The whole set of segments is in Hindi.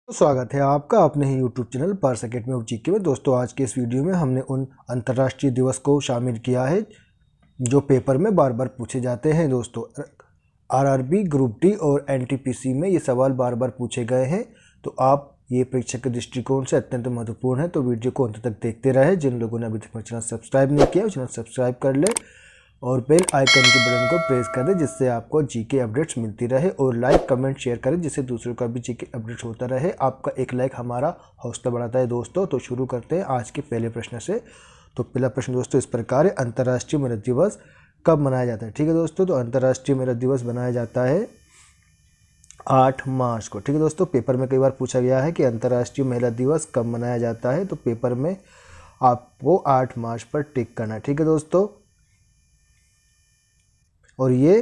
तो स्वागत है आपका अपने ही YouTube चैनल पर सेकेंड में जीके में। दोस्तों आज के इस वीडियो में हमने उन अंतर्राष्ट्रीय दिवस को शामिल किया है जो पेपर में बार बार पूछे जाते हैं। दोस्तों आरआरबी, ग्रुप डी और एनटीपीसी में ये सवाल बार बार पूछे गए हैं, तो आप ये परीक्षा के दृष्टिकोण से अत्यंत महत्वपूर्ण है, तो वीडियो को अंत तक देखते रहे। जिन लोगों ने अभी तक मेरा चैनल सब्सक्राइब नहीं किया चैनल सब्सक्राइब कर ले और बेल आइकन के बटन को प्रेस कर दें, जिससे आपको जीके अपडेट्स मिलती रहे। और लाइक कमेंट शेयर करें, जिससे दूसरों का भी जीके अपडेट्स होता रहे। आपका एक लाइक हमारा हौसला बढ़ाता है दोस्तों। तो शुरू करते हैं आज के पहले प्रश्न से। तो पहला प्रश्न दोस्तों इस प्रकार है, अंतर्राष्ट्रीय महिला दिवस कब मनाया जाता है? ठीक है दोस्तों, तो अंतर्राष्ट्रीय महिला दिवस मनाया जाता है 8 मार्च को। ठीक है दोस्तों, पेपर में कई बार पूछा गया है कि अंतर्राष्ट्रीय महिला दिवस कब मनाया जाता है, तो पेपर में आपको 8 मार्च पर टिक करना है। ठीक है दोस्तों, और ये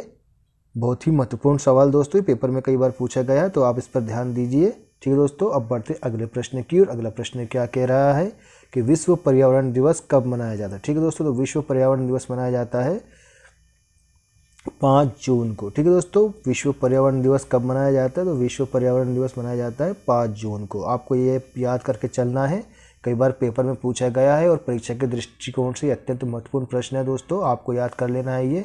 बहुत ही महत्वपूर्ण सवाल दोस्तों, पेपर में कई बार पूछा गया है, तो आप इस पर ध्यान दीजिए। ठीक है दोस्तों, अब बढ़ते अगले प्रश्न की ओर। अगला प्रश्न क्या कह रहा है कि विश्व पर्यावरण दिवस कब मनाया जाता है? ठीक है दोस्तों, तो विश्व पर्यावरण दिवस मनाया जाता है 5 जून को। ठीक है दोस्तों, विश्व पर्यावरण दिवस कब मनाया जाता है? तो विश्व पर्यावरण दिवस मनाया जाता है 5 जून को। आपको ये याद करके चलना है, कई बार पेपर में पूछा गया है और परीक्षा के दृष्टिकोण से अत्यंत महत्वपूर्ण प्रश्न है दोस्तों, आपको याद कर लेना है ये।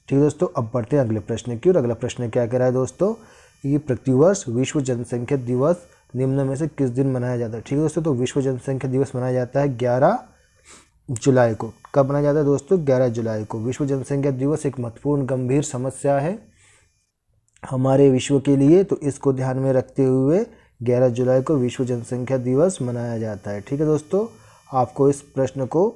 ठीक है दोस्तों, अब बढ़ते हैं अगले प्रश्न की ओर। अगला प्रश्न क्या कह रहा है दोस्तों, ये प्रतिवर्ष विश्व जनसंख्या दिवस निम्न में से किस दिन मनाया जाता है? ठीक है दोस्तों, तो विश्व जनसंख्या दिवस मनाया जाता है 11 जुलाई को। कब मनाया जाता है दोस्तों? 11 जुलाई को। विश्व जनसंख्या दिवस एक महत्वपूर्ण गंभीर समस्या है हमारे विश्व के लिए, तो इसको ध्यान में रखते हुए 11 जुलाई को विश्व जनसंख्या दिवस मनाया जाता है। ठीक है दोस्तों, आपको इस प्रश्न को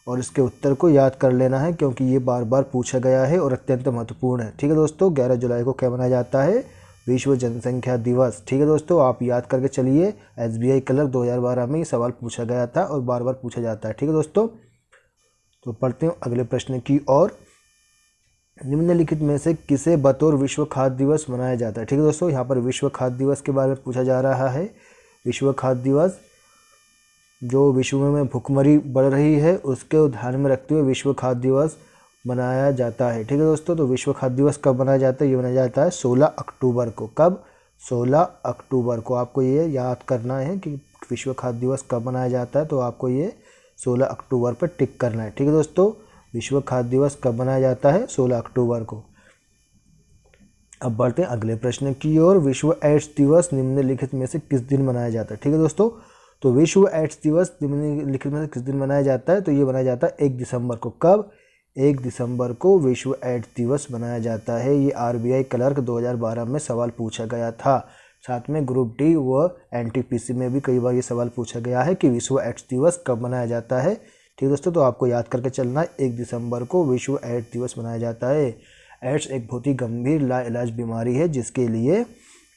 और इसके उत्तर को याद कर लेना है, क्योंकि ये बार बार पूछा गया है और अत्यंत महत्वपूर्ण है। ठीक है दोस्तों, 11 जुलाई को क्या मनाया जाता है? विश्व जनसंख्या दिवस। ठीक है दोस्तों, आप याद करके चलिए। SBI क्लर्क 2012 में ये सवाल पूछा गया था और बार बार पूछा जाता है। ठीक है दोस्तों, तो पढ़ते हैं अगले प्रश्न की ओर। निम्नलिखित में से किसे बतौर विश्व खाद्य दिवस मनाया जाता है? ठीक है दोस्तों, यहाँ पर विश्व खाद्य दिवस के बारे में पूछा जा रहा है। विश्व खाद्य दिवस, जो विश्व में भुखमरी बढ़ रही है उसके ध्यान में रखते हुए विश्व खाद्य दिवस मनाया जाता है। ठीक है दोस्तों, तो विश्व खाद्य दिवस कब मनाया जाता है? ये मनाया जाता है 16 अक्टूबर को। कब? 16 अक्टूबर को। आपको ये याद करना है कि विश्व खाद्य दिवस कब मनाया जाता है, तो आपको ये 16 अक्टूबर पर टिक करना है। ठीक है दोस्तों, विश्व खाद्य दिवस कब मनाया जाता है? 16 अक्टूबर को। अब बढ़ते हैं अगले प्रश्न की ओर। विश्व एड्स दिवस निम्नलिखित में से किस दिन मनाया जाता है? ठीक है दोस्तों, तो विश्व एड्स दिवस निम्नलिखित में से किस दिन मनाया जाता है? तो ये मनाया जाता है 1 दिसंबर को। कब? 1 दिसंबर को विश्व एड्स दिवस मनाया जाता है। ये RBI क्लर्क 2012 में सवाल पूछा गया था। साथ में ग्रुप डी व एनटीपीसी में भी कई बार ये सवाल पूछा गया है कि विश्व एड्स दिवस कब मनाया जाता है। ठीक है दोस्तों, तो आपको याद करके चलना है, 1 दिसंबर को विश्व एड्स दिवस मनाया जाता है। एड्स एक बहुत ही गंभीर लाइलाज बीमारी है, जिसके लिए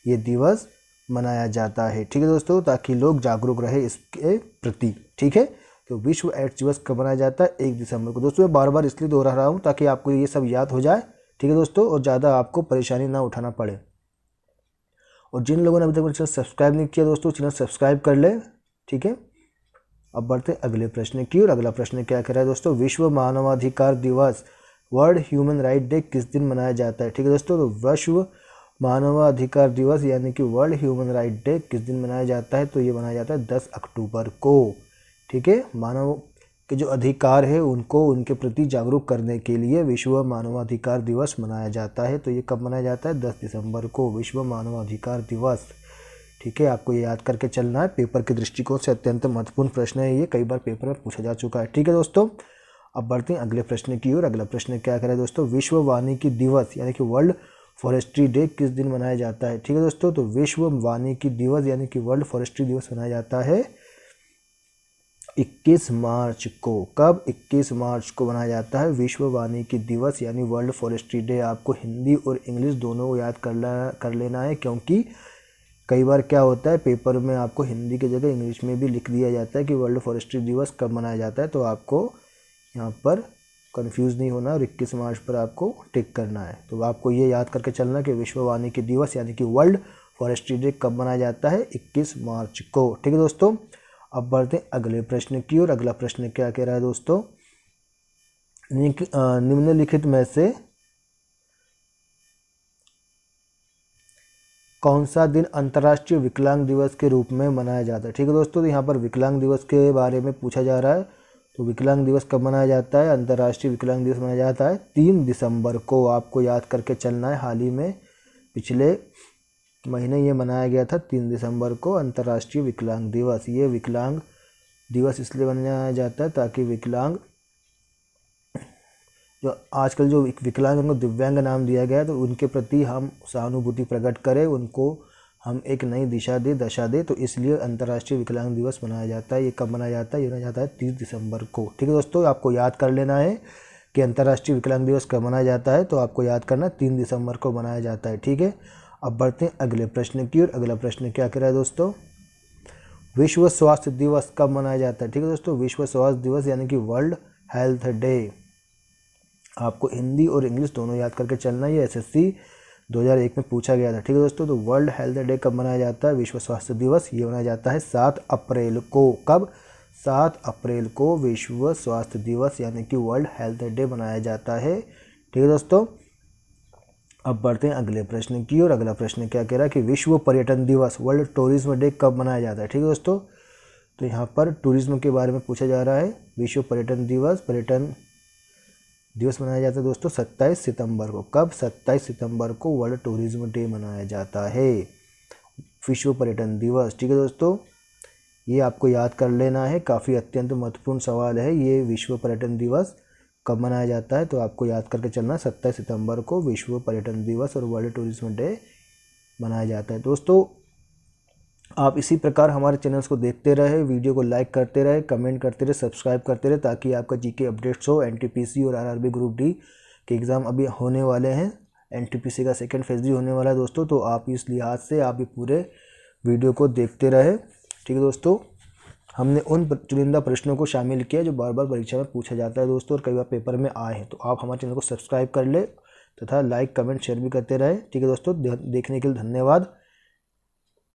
ये दिवस मनाया जाता है। ठीक है दोस्तों, ताकि लोग जागरूक रहे इसके प्रति। ठीक है, तो विश्व एड्स दिवस कब मनाया जाता है? 1 दिसंबर को। दोस्तों मैं बार बार इसलिए दोहरा रहा हूँ ताकि आपको ये सब याद हो जाए। ठीक है दोस्तों, और ज़्यादा आपको परेशानी ना उठाना पड़े। और जिन लोगों ने अभी तक मेरा चैनल सब्सक्राइब नहीं किया दोस्तों, चैनल सब्सक्राइब कर ले। ठीक है, अब बढ़ते अगले प्रश्न की ओर। अगला प्रश्न क्या कह रहा है दोस्तों, विश्व मानवाधिकार दिवस वर्ल्ड ह्यूमन राइट डे किस दिन मनाया जाता है? ठीक है दोस्तों, तो विश्व मानवाधिकार दिवस यानी कि वर्ल्ड ह्यूमन राइट डे किस दिन मनाया जाता है? तो ये मनाया जाता है 10 अक्टूबर को। ठीक है, मानव के जो अधिकार है उनको उनके प्रति जागरूक करने के लिए विश्व मानवाधिकार दिवस मनाया जाता है। तो ये कब मनाया जाता है? 10 दिसंबर को, विश्व मानवाधिकार दिवस। ठीक है, आपको ये याद करके चलना है, पेपर के दृष्टिकोण से अत्यंत महत्वपूर्ण प्रश्न है ये, कई बार पेपर में पूछा जा चुका है। ठीक है दोस्तों, अब बढ़ते हैं अगले प्रश्न की ओर। अगला प्रश्न क्या कह रहा है दोस्तों, विश्व वानिकी दिवस यानी कि वर्ल्ड फॉरेस्ट्री डे किस दिन मनाया जाता है? ठीक है दोस्तों, तो विश्व वानिकी दिवस यानी कि वर्ल्ड फॉरेस्ट्री दिवस मनाया जाता है 21 मार्च को। कब? 21 मार्च को मनाया जाता है विश्व वानिकी दिवस यानी वर्ल्ड फॉरेस्ट्री डे। आपको हिंदी और इंग्लिश दोनों को याद कर लेना है, क्योंकि कई बार क्या होता है पेपर में आपको हिंदी की जगह इंग्लिश में भी लिख दिया जाता है कि वर्ल्ड फॉरेस्ट्री दिवस कब मनाया जाता है, तो आपको यहाँ पर कंफ्यूज नहीं होना और 21 मार्च पर आपको टिक करना है। तो आपको ये याद करके चलना कि विश्व वानिकी दिवस यानी कि वर्ल्ड फॉरेस्ट्री डे कब मनाया जाता है? 21 मार्च को। ठीक है दोस्तों, अब बढ़ते हैं अगले प्रश्न की ओर। अगला प्रश्न क्या कह रहा है दोस्तों, निम्नलिखित में से कौन सा दिन अंतर्राष्ट्रीय विकलांग दिवस के रूप में मनाया जाता है। ठीक है दोस्तों, तो यहाँ पर विकलांग दिवस के बारे में पूछा जा रहा है। तो विकलांग दिवस कब मनाया जाता है? अंतर्राष्ट्रीय विकलांग दिवस मनाया जाता है 3 दिसंबर को। आपको याद करके चलना है। हाल ही में पिछले महीने ये मनाया गया था 3 दिसंबर को अंतर्राष्ट्रीय विकलांग दिवस। ये विकलांग दिवस इसलिए मनाया जाता है ताकि विकलांग जो आजकल जो विकलांग उनको दिव्यांग नाम दिया गया है, तो उनके प्रति हम सहानुभूति प्रकट करें, उनको हम एक नई दशा दे। तो इसलिए अंतर्राष्ट्रीय विकलांग दिवस मनाया जाता है। ये कब मनाया जाता है? ये मनाया जाता है 30 दिसंबर को। ठीक है दोस्तों, आपको याद कर लेना है कि अंतर्राष्ट्रीय विकलांग दिवस कब मनाया जाता है। तो आपको याद करना 3 दिसंबर को मनाया जाता है। ठीक है, अब बढ़ते हैं अगले प्रश्न की ओर। अगला प्रश्न क्या कह रहा है दोस्तों? विश्व स्वास्थ्य दिवस कब मनाया जाता है? ठीक है दोस्तों, विश्व स्वास्थ्य दिवस यानी कि वर्ल्ड हेल्थ डे। आपको हिंदी और इंग्लिश दोनों याद करके चलना है। ये SSC 2001 में पूछा गया था। ठीक है दोस्तों, तो वर्ल्ड हेल्थ डे कब मनाया जाता है? विश्व स्वास्थ्य दिवस ये मनाया जाता है 7 अप्रैल को। कब? 7 अप्रैल को विश्व स्वास्थ्य दिवस यानी कि वर्ल्ड हेल्थ डे मनाया जाता है। ठीक है दोस्तों, अब बढ़ते हैं अगले प्रश्न की ओर। अगला प्रश्न क्या कह रहा है कि विश्व पर्यटन दिवस वर्ल्ड टूरिज्म डे कब मनाया जाता है? ठीक है दोस्तों, तो यहाँ पर टूरिज्म के बारे में पूछा जा रहा है। विश्व पर्यटन दिवस मनाया जाता है दोस्तों 27 सितंबर को। कब? 27 सितंबर को वर्ल्ड टूरिज्म डे मनाया जाता है, विश्व पर्यटन दिवस। ठीक है दोस्तों, ये आपको याद कर लेना है, काफ़ी अत्यंत महत्वपूर्ण सवाल है। ये विश्व पर्यटन दिवस कब मनाया जाता है? तो आपको याद करके चलना 27 सितंबर को विश्व पर्यटन दिवस और वर्ल्ड टूरिज्म डे मनाया जाता है। दोस्तों, आप इसी प्रकार हमारे चैनल्स को देखते रहे, वीडियो को लाइक करते रहे, कमेंट करते रहे, सब्सक्राइब करते रहे, ताकि आपका जीके अपडेट्स हो। NTPC और RRB ग्रुप डी के एग्ज़ाम अभी होने वाले हैं। NTPC का सेकंड फेज भी होने वाला है दोस्तों, तो आप इस लिहाज से आप ये पूरे वीडियो को देखते रहे। ठीक है दोस्तों, हमने उन चुनिंदा प्रश्नों को शामिल किया जो बार बार परीक्षा में पूछा जाता है दोस्तों, और कई बार पेपर में आए हैं। तो आप हमारे चैनल को सब्सक्राइब कर ले तथा लाइक कमेंट शेयर भी करते रहे। ठीक है दोस्तों, देखने के लिए धन्यवाद।